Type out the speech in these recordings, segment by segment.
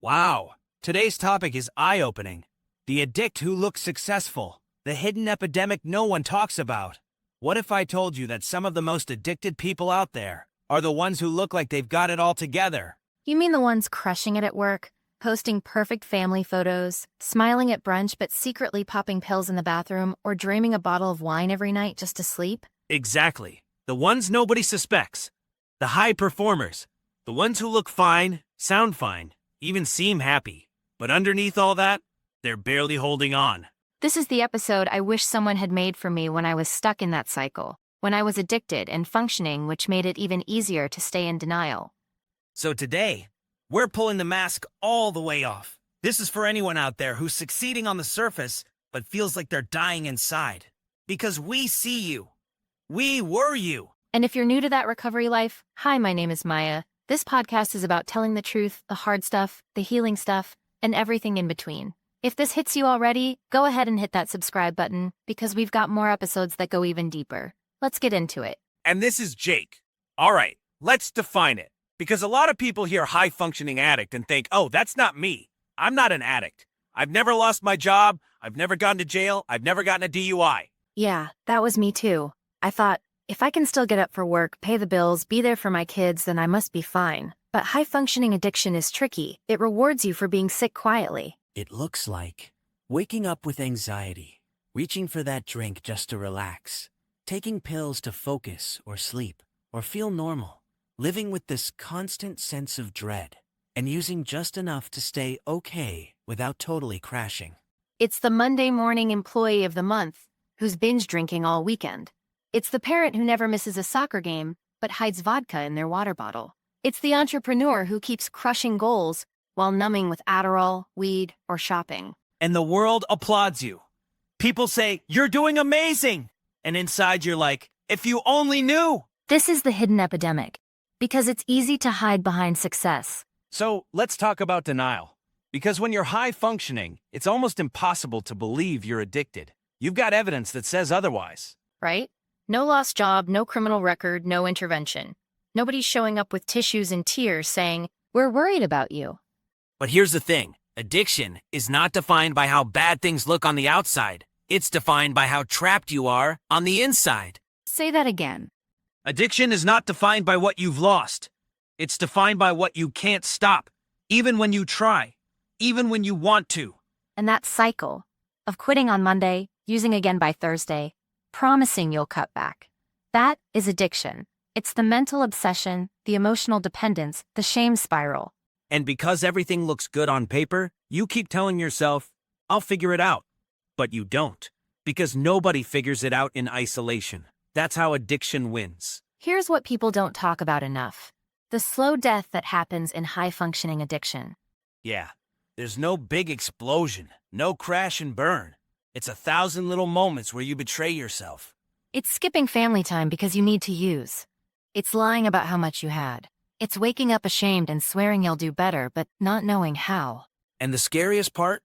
Wow, today's topic is eye-opening. The addict who looks successful, the hidden epidemic no one talks about. What if I told you that some of the most addicted people out there are the ones who look like they've got it all together? You mean the ones crushing it at work, posting perfect family photos, smiling at brunch but secretly popping pills in the bathroom, or dreaming a bottle of wine every night just to sleep? Exactly. The ones nobody suspects. The high performers. The ones who look fine, sound fine, even seem happy. But underneath all that, they're barely holding on. This is the episode I wish someone had made for me when I was stuck in that cycle, when I was addicted and functioning, which made it even easier to stay in denial. So today, we're pulling the mask all the way off. This is for anyone out there who's succeeding on the surface, but feels like they're dying inside. Because we see you. We were you. And if you're new to that recovery life, hi, my name is Maya. This podcast is about telling the truth, the hard stuff, the healing stuff, and everything in between. If this hits you already, go ahead and hit that subscribe button, because we've got more episodes that go even deeper. Let's get into it. And this is Jake. All right, let's define it. Because a lot of people hear high-functioning addict and think, oh, that's not me. I'm not an addict. I've never lost my job. I've never gone to jail. I've never gotten a DUI. Yeah, that was me too. I thought, if I can still get up for work, pay the bills, be there for my kids, then I must be fine. But high-functioning addiction is tricky. It rewards you for being sick quietly. It looks like waking up with anxiety, reaching for that drink just to relax, taking pills to focus or sleep or feel normal, living with this constant sense of dread, and using just enough to stay okay without totally crashing. It's the Monday morning employee of the month who's binge drinking all weekend. It's the parent who never misses a soccer game but hides vodka in their water bottle. It's the entrepreneur who keeps crushing goals while numbing with Adderall, weed, or shopping. And the world applauds you. People say, you're doing amazing. And inside you're like, if you only knew. This is the hidden epidemic, because it's easy to hide behind success. So let's talk about denial. Because when you're high functioning, it's almost impossible to believe you're addicted. You've got evidence that says otherwise. Right? No lost job, no criminal record, no intervention. Nobody's showing up with tissues and tears saying, we're worried about you. But here's the thing. Addiction is not defined by how bad things look on the outside. It's defined by how trapped you are on the inside. Say that again. Addiction is not defined by what you've lost. It's defined by what you can't stop, even when you try, even when you want to. And that cycle of quitting on Monday, using again by Thursday, promising you'll cut back. That is addiction. It's the mental obsession, the emotional dependence, the shame spiral. And because everything looks good on paper, you keep telling yourself, I'll figure it out. But you don't, because nobody figures it out in isolation. That's how addiction wins. Here's what people don't talk about enough. The slow death that happens in high-functioning addiction. Yeah, there's no big explosion, no crash and burn. It's 1,000 little moments where you betray yourself. It's skipping family time because you need to use. It's lying about how much you had. It's waking up ashamed and swearing you'll do better, but not knowing how. And the scariest part?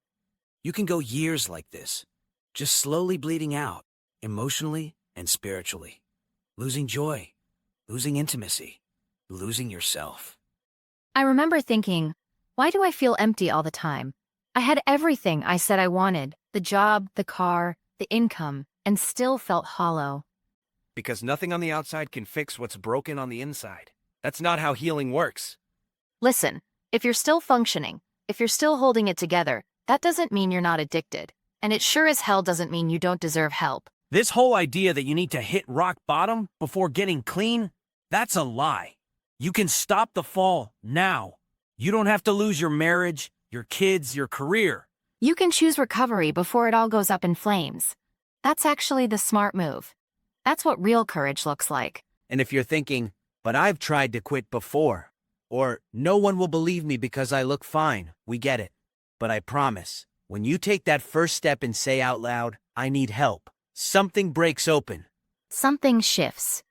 You can go years like this, just slowly bleeding out, emotionally and spiritually. Losing joy, losing intimacy, losing yourself. I remember thinking, why do I feel empty all the time? I had everything I said I wanted, the job, the car, the income, and still felt hollow. Because nothing on the outside can fix what's broken on the inside. That's not how healing works. Listen, if you're still functioning, if you're still holding it together, that doesn't mean you're not addicted. And it sure as hell doesn't mean you don't deserve help. This whole idea that you need to hit rock bottom before getting clean, that's a lie. You can stop the fall now. You don't have to lose your marriage, your kids, your career. You can choose recovery before it all goes up in flames. That's actually the smart move. That's what real courage looks like. And if you're thinking, but I've tried to quit before, or no one will believe me because I look fine, we get it. But I promise, when you take that first step and say out loud, I need help, something breaks open. Something shifts.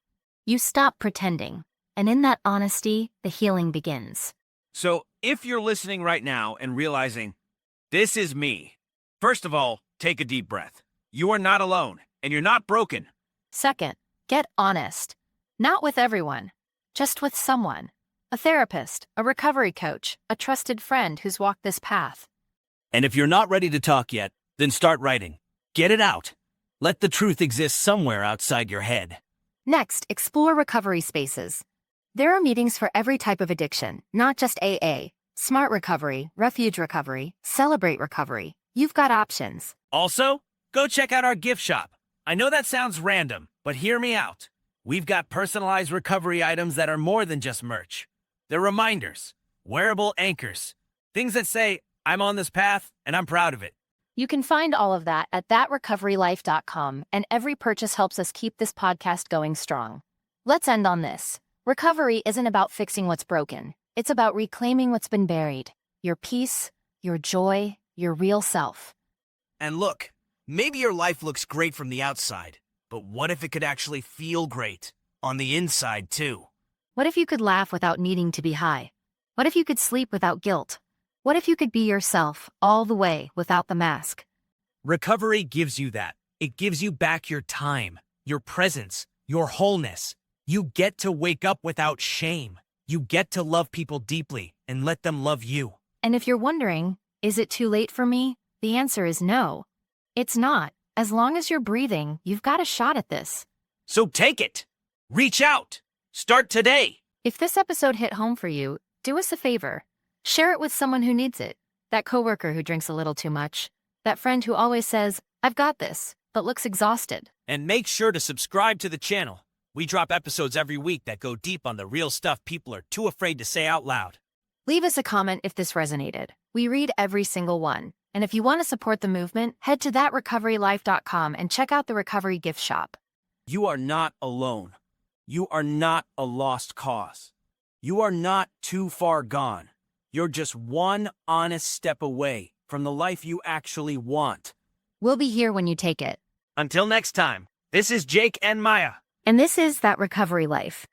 You stop pretending. And in that honesty, the healing begins. So if you're listening right now and realizing, this is me, first of all, take a deep breath. You are not alone, and you're not broken. Second, get honest. Not with everyone, just with someone. a therapist, a recovery coach, a trusted friend who's walked this path. And if you're not ready to talk yet, then start writing. Get it out. Let the truth exist somewhere outside your head. Next, explore recovery spaces. There are meetings for every type of addiction, not just AA. Smart recovery, refuge recovery, celebrate recovery. You've got options. Also, go check out our gift shop. I know that sounds random, but hear me out. We've got personalized recovery items that are more than just merch. They're reminders, wearable anchors, things that say, I'm on this path and I'm proud of it. You can find all of that at thatrecoverylife.com, and every purchase helps us keep this podcast going strong. Let's end on this. Recovery isn't about fixing what's broken. It's about reclaiming what's been buried. Your peace, your joy, your real self. And look, maybe your life looks great from the outside, but what if it could actually feel great on the inside too? What if you could laugh without needing to be high? What if you could sleep without guilt? What if you could be yourself all the way without the mask? Recovery gives you that. It gives you back your time, your presence, your wholeness. You get to wake up without shame. You get to love people deeply and let them love you. And if you're wondering, is it too late for me? The answer is no. It's not. As long as you're breathing, you've got a shot at this. So take it. Reach out. Start today. If this episode hit home for you, do us a favor. Share it with someone who needs it. That coworker who drinks a little too much. That friend who always says, I've got this, but looks exhausted. And make sure to subscribe to the channel. We drop episodes every week that go deep on the real stuff people are too afraid to say out loud. Leave us a comment if this resonated. We read every single one. And if you want to support the movement, head to thatrecoverylife.com and check out the Recovery Gift Shop. You are not alone. You are not a lost cause. You are not too far gone. You're just one honest step away from the life you actually want. We'll be here when you take it. Until next time, this is Jake and Maya. And this is That Recovery Life.